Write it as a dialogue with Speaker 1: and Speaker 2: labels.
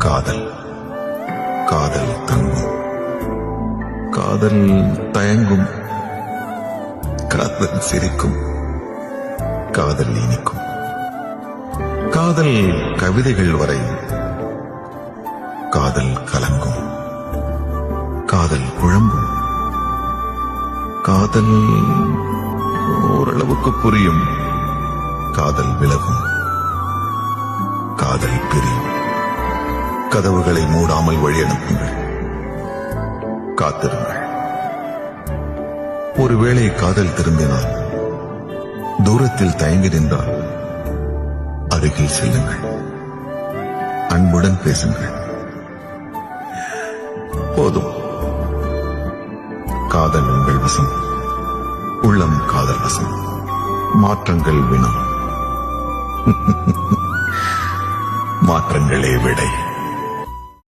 Speaker 1: காதல் காதல் தங்கும், காதல் தயங்கும், காதல் சிரிக்கும், காதல் இனிக்கும், காதல் கவிதைகள் வரையும், காதல் கலங்கும், காதல் குழம்பும், காதல் ஓரளவுக்கு புரியும், காதல் விலகும், காதல் பிரியும். கதவுகளை மூடாமல் வழி அனுப்புங்கள், காத்திருங்கள். ஒருவேளை காதல் திரும்பினால், தூரத்தில் தயங்கி நின்றால் அருகில் செல்லுங்கள், அன்புடன் பேசுங்கள். போதும், காதல் உங்கள் வசம், உள்ளம் காதல் வசம், மாற்றங்கள் வினா, மாற்றங்களே விடை.